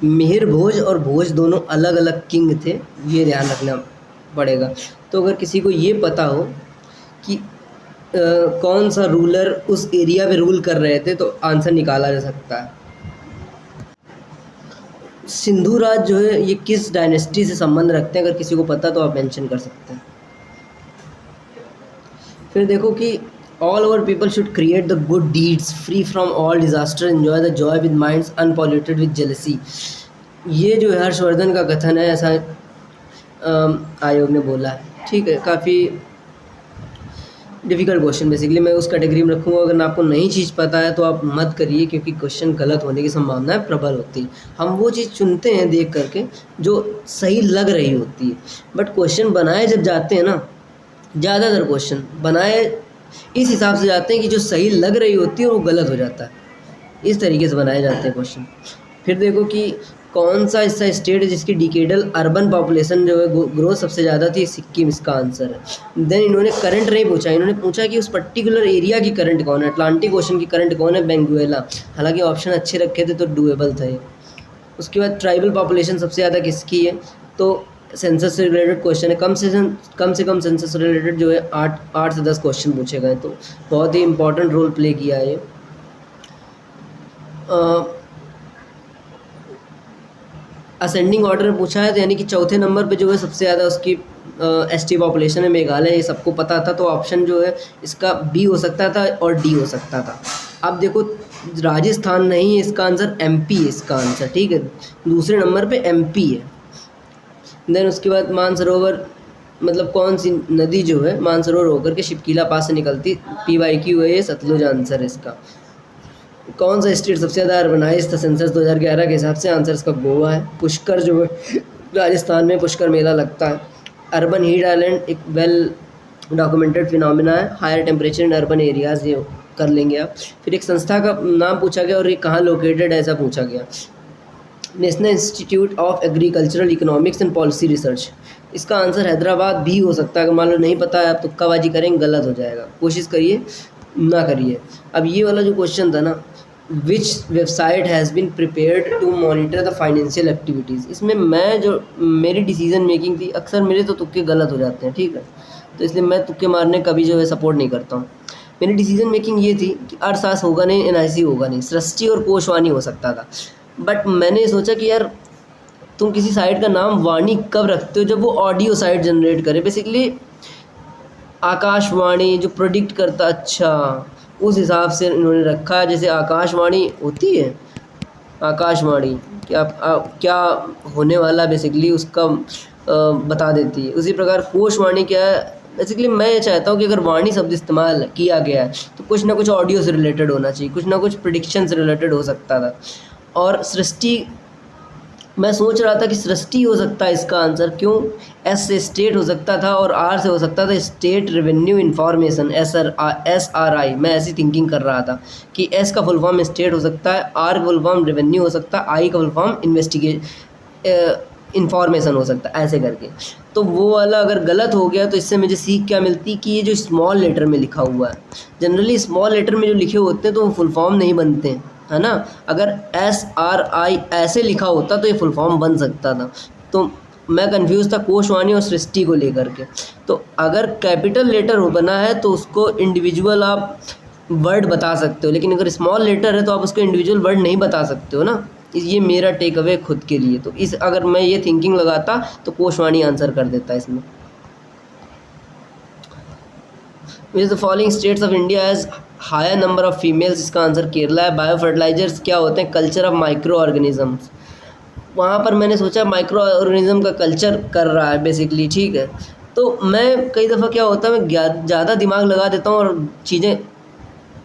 मिहिर भोज और भोज दोनों अलग अलग किंग थे, ये ध्यान रखना पड़ेगा। तो अगर किसी को ये पता हो कि कौन सा रूलर उस एरिया में रूल कर रहे थे, तो आंसर निकाला जा सकता है। सिंधु राज जो है ये किस डायनेस्टी से संबंध रखते हैं, अगर किसी को पता तो आप मेंशन कर सकते हैं। फिर देखो कि all over people should create the good deeds free from all disaster, enjoy the Joy with minds unpolluted with jealousy. ये जो है हर्षवर्धन का कथन है, ऐसा आयोग ने बोला है। ठीक है, काफ़ी डिफ़िकल्ट क्वेश्चन बेसिकली मैं उस कैटेगरी में रखूँगा। अगर आपको नई चीज़ पता है तो आप मत करिए, क्योंकि क्वेश्चन गलत होने की संभावनाएं प्रबल होती है। हम वो चीज़ चुनते हैं देख करके जो सही लग रही होती है, बट क्वेश्चन बनाए जब जाते हैं ना, ज़्यादातर क्वेश्चन बनाए इस हिसाब से जाते हैं कि जो सही लग रही होती है वो गलत हो जाता है। इस तरीके से बनाए जाते हैं क्वेश्चन। फिर देखो कि कौन सा ऐसा स्टेट है जिसकी डिकेडल अर्बन पॉपुलेशन जो है ग्रोथ सबसे ज़्यादा थी, सिक्किम इसका आंसर है। देन इन्होंने करंट नहीं पूछा, इन्होंने पूछा कि उस पर्टिकुलर एरिया की करंट कौन है, अटलांटिक ओशन की करंट कौन है, बेंगुएला। हालांकि ऑप्शन अच्छे रखे थे तो डूएबल था ये। उसके बाद ट्राइबल पॉपुलेशन सबसे ज़्यादा किसकी है, तो सेंसस से रिलेटेड क्वेश्चन है। कम से कम सेंसस से रिलेटेड जो है 8 से 10 क्वेश्चन पूछे गए, तो बहुत ही इंपॉर्टेंट रोल प्ले किया है ये। असेंडिंग ऑर्डर में पूछा है, तो यानी कि चौथे नंबर पे जो है सबसे ज़्यादा उसकी एसटी पॉपुलेशन है मेघालय। ये सबको पता था, तो ऑप्शन जो है इसका बी हो सकता था और डी हो सकता था। अब देखो राजस्थान नहीं है इसका आंसर, एमपी है इसका आंसर। ठीक है, दूसरे नंबर पे एमपी है। देन उसके बाद मानसरोवर, मतलब कौन सी नदी जो है मानसरोवर होकर के शिपकीला पास से निकलती, PYQ है ये, सतलुज आंसर है इसका। कौन सा स्टेट सबसे ज़्यादा अर्बनाइज था सेंसस 2011 के हिसाब से, आंसर इसका गोवा है। पुष्कर जो है राजस्थान में पुष्कर मेला लगता है। अर्बन हीट आइलैंड एक वेल डॉक्यूमेंटेड फिनोमिना है, higher temperature in urban areas, ये कर लेंगे आप। फिर एक संस्था का नाम पूछा गया और ये कहाँ लोकेटेड है ऐसा पूछा गया, national institute of agricultural economics and policy research. इसका आंसर हैदराबाद भी हो सकता है। अगर मान लो नहीं पता है आप तुक्काबाजी करेंगे गलत हो जाएगा, कोशिश करिए ना करिए। अब ये वाला जो क्वेश्चन था ना, which website has been prepared to monitor the financial activities, इसमें मैं जो मेरी डिसीजन मेकिंग थी, अक्सर मेरे तो तुक्के गलत हो जाते हैं। ठीक है, तो इसलिए मैं तुक्के मारने कभी जो है सपोर्ट नहीं करता हूँ। मेरी डिसीजन मेकिंग ये थी कि अर्थशास्त्र होगा नहीं, NIC होगा नहीं, सृष्टि और कोशवाणी हो सकता था। बट मैंने सोचा कि यार तुम किसी साइट का नाम वाणी कब रखते हो, जब वो ऑडियो साइट जनरेट करे। बेसिकली आकाशवाणी जो प्रोडिक्ट करता, अच्छा उस हिसाब से इन्होंने रखा है। जैसे आकाशवाणी होती है, आकाशवाणी क्या होने वाला बेसिकली उसका बता देती है। उसी प्रकार कोशवाणी क्या है, बेसिकली मैं ये चाहता हूँ कि अगर वाणी शब्द इस्तेमाल किया गया है तो कुछ ना कुछ ऑडियो से रिलेटेड होना चाहिए, कुछ ना कुछ प्रेडिक्शन से रिलेटेड हो सकता था। और सृष्टि, मैं सोच रहा था कि सृष्टि हो सकता है इसका आंसर। क्यों, एस से स्टेट हो सकता था और आर से हो सकता था स्टेट रेवेन्यू इंफॉर्मेशन, SRI। मैं ऐसी थिंकिंग कर रहा था कि एस का फुल फॉर्म स्टेट हो सकता है, आर का फुल फॉर्म रेवेन्यू हो सकता है, आई का फुल फॉर्म इंफॉर्मेशन हो सकता है, ऐसे करके। तो वो वाला अगर गलत हो गया तो इससे मुझे सीख क्या मिलती कि ये जो स्मॉल लेटर में लिखा हुआ है, जनरली स्मॉल लेटर में जो लिखे होते हैं तो वो फुल फॉर्म नहीं बनते हैं, है ना। अगर SRI ऐसे लिखा होता तो ये फुल फॉर्म बन सकता था। तो मैं कंफ्यूज था कोशवाणी और सृष्टि को लेकर के। तो अगर कैपिटल लेटर हो बना है तो उसको इंडिविजुअल आप वर्ड बता सकते हो, लेकिन अगर स्मॉल लेटर है तो आप उसको इंडिविजुअल वर्ड नहीं बता सकते हो ना। ये मेरा टेक अवे खुद के लिए। तो इस अगर मैं ये थिंकिंग लगाता तो कोशवाणी आंसर कर देता इसमें। Which the following states of India has higher number of females, इसका आंसर केरला है। बायो फर्टिलाइजर्स क्या होते हैं, कल्चर ऑफ माइक्रो ऑर्गेनिजम्स। वहाँ पर मैंने सोचा माइक्रो ऑर्गेनिज्म का कल्चर कर रहा है बेसिकली। ठीक है, तो मैं कई दफ़ा क्या होता है, मैं ज़्यादा दिमाग लगा देता हूँ और चीज़ें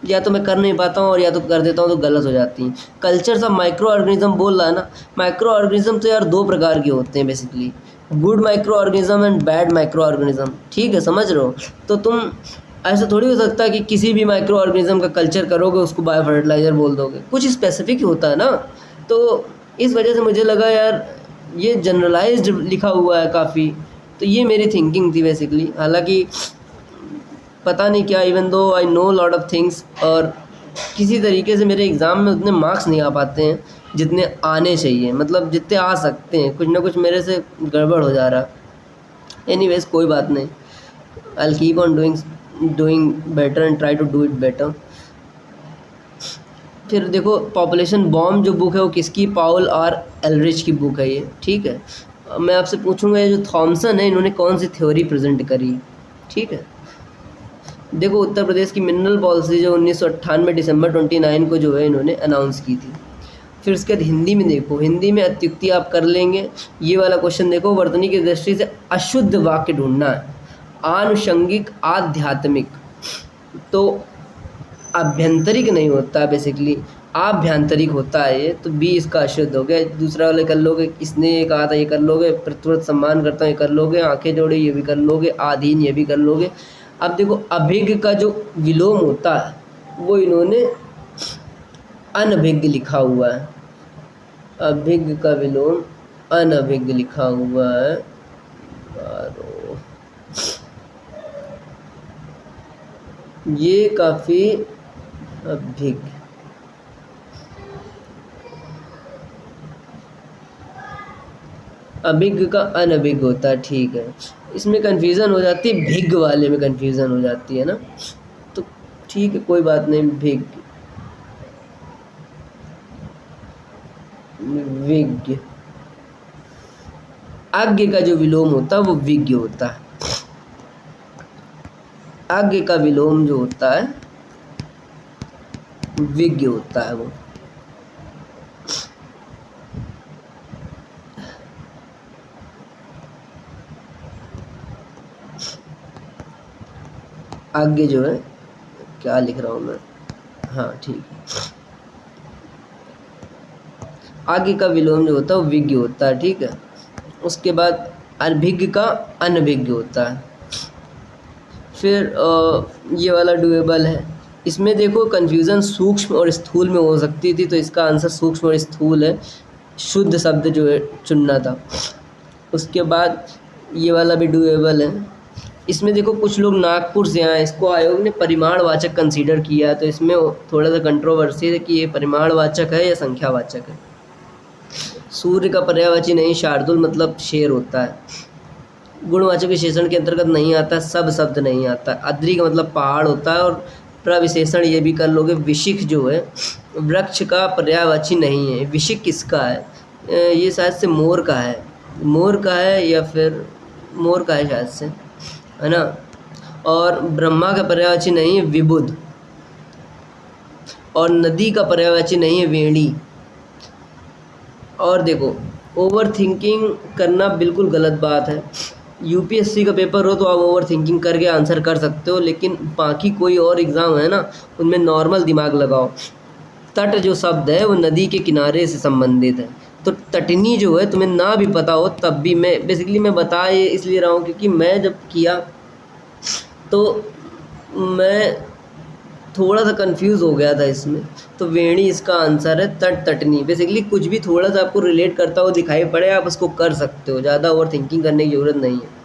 या तो मैं कर नहीं पाता हूँ और या तो कर देता हूँ तो गलत हो जाती हैं। कल्चर्स ऑफ माइक्रो ऑर्गेनिज्म बोल रहा है ना, माइक्रो ऑर्गेनिज्म तो यार 2 प्रकार के होते हैं basically, good micro organism and bad micro organism. ठीक है, समझ रहे हो। तो तुम ऐसा थोड़ी हो सकता है कि किसी भी माइक्रो ऑर्गेनिज्म का कल्चर करोगे उसको बायो फर्टिलाइजर बोल दोगे, कुछ स्पेसिफिक होता है ना। तो इस वजह से मुझे लगा यार ये जनरलाइज्ड लिखा हुआ है काफ़ी, तो ये मेरी थिंकिंग थी बेसिकली। हालांकि पता नहीं क्या, even though I know lot of things, और किसी तरीके से मेरे एग्ज़ाम में उतने मार्क्स नहीं आ पाते हैं जितने आने चाहिए, मतलब जितने आ सकते हैं। कुछ ना कुछ मेरे से गड़बड़ हो जा रहा है। एनीवेज कोई बात नहीं, I will keep on doing better and try to do it better. फिर देखो पॉपुलेशन बॉम्ब जो बुक है वो किसकी, पाउल आर एलरिच की बुक है ये। ठीक है, मैं आपसे पूछूंगा ये जो थॉमसन है इन्होंने कौन सी थ्योरी प्रेजेंट करी। ठीक है, देखो उत्तर प्रदेश की मिनरल पॉलिसी जो 1998 दिसंबर 29 को जो है इन्होंने अनाउंस की थी। फिर उसके बाद हिंदी में देखो, हिंदी में अत्युक्ति आप कर लेंगे। ये वाला क्वेश्चन देखो, वर्तनी की दृष्टि से अशुद्ध वाक्य ढूंढना है। आनुषंगिक आध्यात्मिक, तो आभ्यंतरिक नहीं होता, बेसिकली आभ्यंतरिक होता है ये, तो बी इसका अशुद्ध हो गया। दूसरा वाले कर लोगे, किसने ये कहा था, ये कर लोगे। प्रतिव्रत सम्मान करता हूँ, ये कर लोगे। आंखें जोड़े, ये भी कर लोगे। आधीन, ये भी कर लोगे। अब देखो अभिज्ञ का जो विलोम होता है वो इन्होंने अनभिज्ञ लिखा हुआ है। अभिज्ञ का विलोम अनभिज्ञ लिखा हुआ है। ये काफ़ी अभिज्ञ, अभिज्ञ का अनभिज्ञ होता है, ठीक है। इसमें कन्फ्यूज़न हो जाती है, भिज्ञ वाले में कन्फ्यूज़न हो जाती है ना, तो ठीक है कोई बात नहीं। भिज्ञ, विज्ञ, आज्ञ का जो विलोम होता है वो विज्ञ होता है। आज्ञ का विलोम जो होता है विज्ञ होता है वो। आगे जो है, क्या लिख रहा हूँ मैं, हाँ ठीक है। आगे का विलोम जो होता है वो विज्ञ होता है, ठीक है। उसके बाद अभिज्ञ का अनभिज्ञ होता है। फिर ये वाला डुएबल है। इसमें देखो कन्फ्यूज़न सूक्ष्म और स्थूल में हो सकती थी, तो इसका आंसर सूक्ष्म और स्थूल है। शुद्ध शब्द जो है चुनना था। उसके बाद ये वाला भी डुएबल है। इसमें देखो कुछ लोग नागपुर से आए, इसको आयोग ने परिमाणवाचक कंसीडर किया है, तो इसमें थोड़ा सा कंट्रोवर्सी है कि ये परिमाणवाचक है या संख्यावाचक है। सूर्य का पर्यायवाची नहीं, शार्दुल मतलब शेर होता है। गुणवाचक विशेषण के अंतर्गत नहीं आता, सब शब्द नहीं आता। अद्रि का मतलब पहाड़ होता है। और प्रविशेषण ये भी कर लोगे। विशिख जो है वृक्ष का पर्यायवाची नहीं है। विशिख किसका है, ये शायद से मोर का है। मोर का है या फिर मोर का है शायद से, है ना। और ब्रह्मा का पर्यायवाची नहीं है विबुध। और नदी का पर्यायवाची नहीं है वेणी। और देखो ओवर थिंकिंग करना बिल्कुल गलत बात है। यूपीएससी का पेपर हो तो आप ओवर थिंकिंग करके आंसर कर सकते हो, लेकिन बाकी कोई और एग्ज़ाम है ना, उनमें नॉर्मल दिमाग लगाओ। तट जो शब्द है वो नदी के किनारे से संबंधित है, तो तटनी जो है तुम्हें ना भी पता हो तब भी, मैं बेसिकली मैं बता ये इसलिए रहा हूँ क्योंकि मैं जब किया तो मैं थोड़ा सा कंफ्यूज हो गया था इसमें। तो वेणी इसका आंसर है। तट, तटनी, बेसिकली कुछ भी थोड़ा सा आपको रिलेट करता हो दिखाई पड़े आप उसको कर सकते हो, ज़्यादा ओवर थिंकिंग करने की ज़रूरत नहीं है।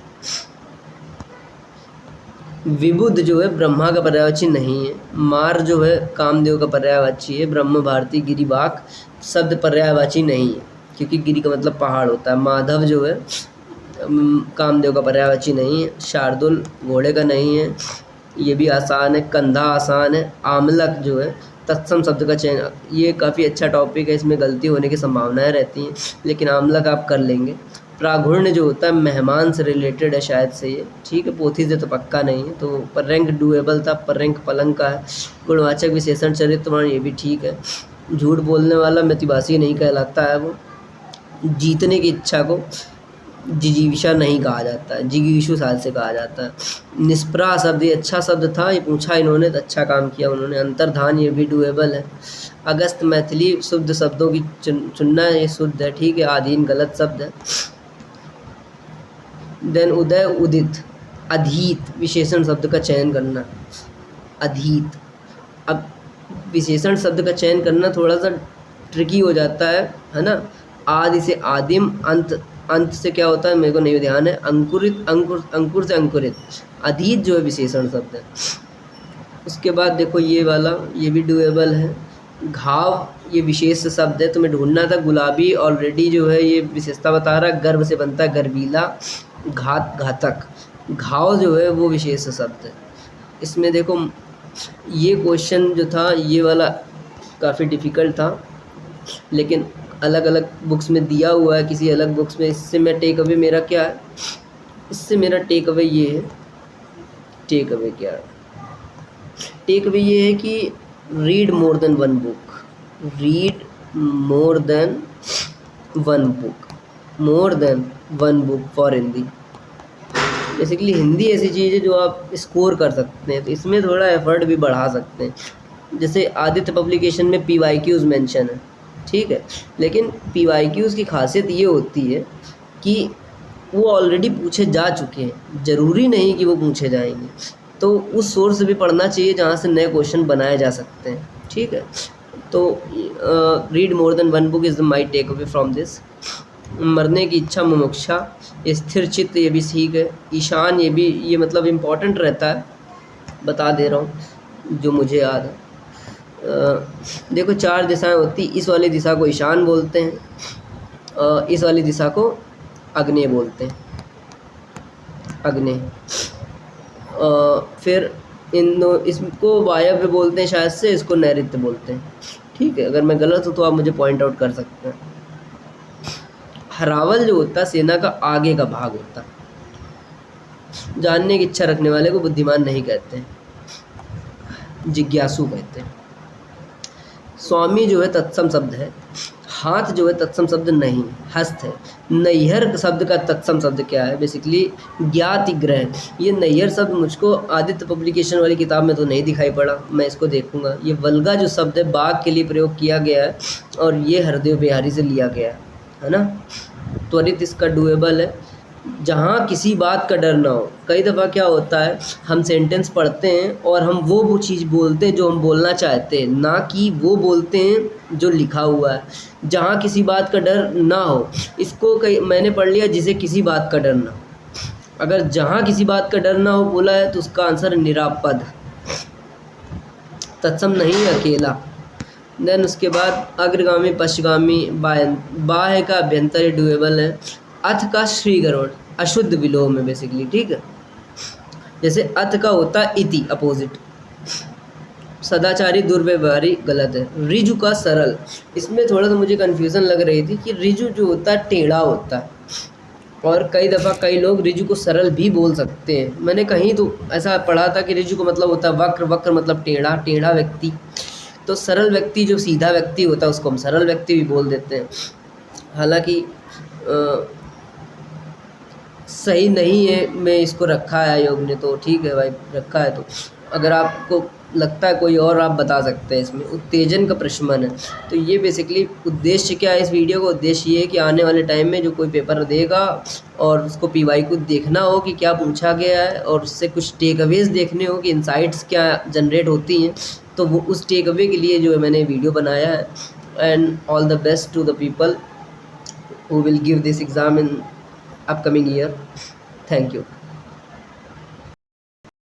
विबुध जो है ब्रह्मा का पर्यायवाची नहीं है। मार जो है कामदेव का पर्यायवाची है। ब्रह्म भारती गिरिबाक शब्द पर्यायवाची नहीं है क्योंकि गिरि का मतलब पहाड़ होता है। माधव जो है कामदेव का पर्यायवाची नहीं है। शार्दुल घोड़े का नहीं है, ये भी आसान है। कंधा आसान है। आमलक जो है तत्सम शब्द का चयन, ये काफ़ी अच्छा टॉपिक है, इसमें गलती होने की संभावनाएं रहती हैं, लेकिन आमलक आप कर लेंगे। प्राघुर्ण्य जो होता है मेहमान से रिलेटेड है शायद से ये, ठीक है। पोथी से तो पक्का नहीं है। तो पर्यंक डुएबल था, पर्यंक पलंग का है। गुणवाचक विशेषण चरित्रवान, ये भी ठीक है। झूठ बोलने वाला मितभाषी नहीं कहलाता है वो। जीतने की इच्छा को जिजीविषा नहीं कहा जाता है, जिगीषु शायद से कहा जाता है। निष्प्रा शब्द ये अच्छा शब्द था, ये पूछा इन्होंने तो अच्छा काम किया उन्होंने। अंतर्धान ये भी डुएबल है। अगस्त मैथिली शुद्ध शब्दों की चुनना है, ये शुद्ध है, ठीक है। आधीन गलत शब्द है। देन उदय, उदित। अधीत विशेषण शब्द का चयन करना। अधीत, अब विशेषण शब्द का चयन करना थोड़ा सा ट्रिकी हो जाता है ना। आदि से आदिम, अंत, अंत से क्या होता है मेरे को नहीं ध्यान है। अंकुरित, अंकुर, अंकुर से अंकुरित। अधीत जो है विशेषण शब्द है। उसके बाद देखो ये वाला, ये भी डुएबल है। घाव ये विशेष शब्द है, तुम्हें ढूंढना था। गुलाबी ऑलरेडी जो है ये विशेषता बता रहा है। गर्भ से बनता है गर्वीला। घात, घातक। घाव जो है वो विशेष शब्द है। इसमें देखो ये क्वेश्चन जो था ये वाला काफ़ी डिफ़िकल्ट था, लेकिन अलग अलग बुक्स में दिया हुआ है, किसी अलग बुक्स में। इससे मैं टेक अवे मेरा क्या है, इससे मेरा टेक अवे ये है। टेक अवे क्या है, टेक अवे ये है कि read more than one book, read more than one book, more than one book for Hindi. Basically Hindi ऐसी चीज़ है जो आप स्कोर कर सकते हैं, तो इसमें थोड़ा एफर्ट भी बढ़ा सकते हैं। जैसे आदित्य पब्लिकेशन में PYQs मेंशन है, ठीक है, लेकिन PYQs की खासियत ये होती है कि वो ऑलरेडी पूछे जा चुके हैं, ज़रूरी नहीं कि वो पूछे जाएंगे, तो उस सोर्स से भी पढ़ना चाहिए जहाँ से नए क्वेश्चन बनाए जा सकते हैं, ठीक है। तो read more than one book is my take away from this. मरने की इच्छा, मुमुक्षा, स्थिर चित्त, ये भी सीख है। ईशान, ये मतलब इम्पॉर्टेंट रहता है, बता दे रहा हूँ जो मुझे याद है। देखो 4 दिशाएं होती, इस वाली दिशा को ईशान बोलते हैं, इस वाली दिशा को आग्नेय बोलते हैं, आग्नेय। फिर इसको वायव्य बोलते हैं शायद से, इसको नैऋत्य बोलते हैं, ठीक है। अगर मैं गलत हूँ तो आप मुझे पॉइंट आउट कर सकते हैं। हरावल जो होता है सेना का आगे का भाग होता है। जानने की इच्छा रखने वाले को बुद्धिमान नहीं कहते हैं, जिज्ञासु कहते हैं। स्वामी जो है तत्सम शब्द है, हाथ जो है तत्सम शब्द नहीं, हस्त है। नैहर शब्द का तत्सम शब्द क्या है? बेसिकली ज्ञातिग्रह। ये नैहर शब्द मुझको आदित्य पब्लिकेशन वाली किताब में तो नहीं दिखाई पड़ा, मैं इसको देखूंगा। ये वल्गा जो शब्द है बाघ के लिए प्रयोग किया गया है और ये हरदेव बिहारी से लिया गया है ना। त्वरित इसका डुएबल है, जहाँ किसी बात का डर ना हो। कई दफ़ा क्या होता है, हम सेंटेंस पढ़ते हैं और हम वो चीज़ बोलते हैं जो हम बोलना चाहते हैं, ना कि वो बोलते हैं जो लिखा हुआ है। जहाँ किसी बात का डर ना हो, इसको मैंने पढ़ लिया जिसे किसी बात का डर ना हो। अगर जहाँ किसी बात का डर ना हो बोला है तो उसका आंसर निरापद, तत्सम नहीं अकेला। देन उसके बाद अग्रगामी, पश्चगामी, बाह्य का अभ्यंतर डुएबल है। अथ का श्रीगरुड़ अशुद्ध विलोम है बेसिकली, ठीक है। जैसे अथ का होता है इति, अपोजिट। सदाचारी, दुर्व्यवहारी, गलत है। रिजु का सरल, इसमें थोड़ा सा मुझे कन्फ्यूज़न लग रही थी कि रिजु जो होता है टेढ़ा होता है, और कई दफ़ा कई लोग रिजु को सरल भी बोल सकते हैं। मैंने कहीं तो ऐसा पढ़ा था कि रिजु को मतलब होता है वक्र, वक्र मतलब टेढ़ा, टेढ़ा व्यक्ति। तो सरल व्यक्ति जो सीधा व्यक्ति होता है उसको हम सरल व्यक्ति भी बोल देते हैं। हालांकि सही नहीं है, मैं इसको रखा है आयोग ने, तो ठीक है भाई, रखा है। तो अगर आपको लगता है कोई और, आप बता सकते हैं। इसमें उत्तेजन का प्रशमन है। तो ये बेसिकली उद्देश्य क्या है इस वीडियो का? उद्देश्य ये है कि आने वाले टाइम में जो कोई पेपर देगा और उसको PYQ देखना हो कि क्या पूछा गया है, और उससे कुछ टेक अवेज देखने हो कि इनसाइट्स क्या जनरेट होती हैं, तो वो उस टेक अवे के लिए जो है मैंने वीडियो बनाया है। And all the best to the people who will give this exam in upcoming year. Thank you.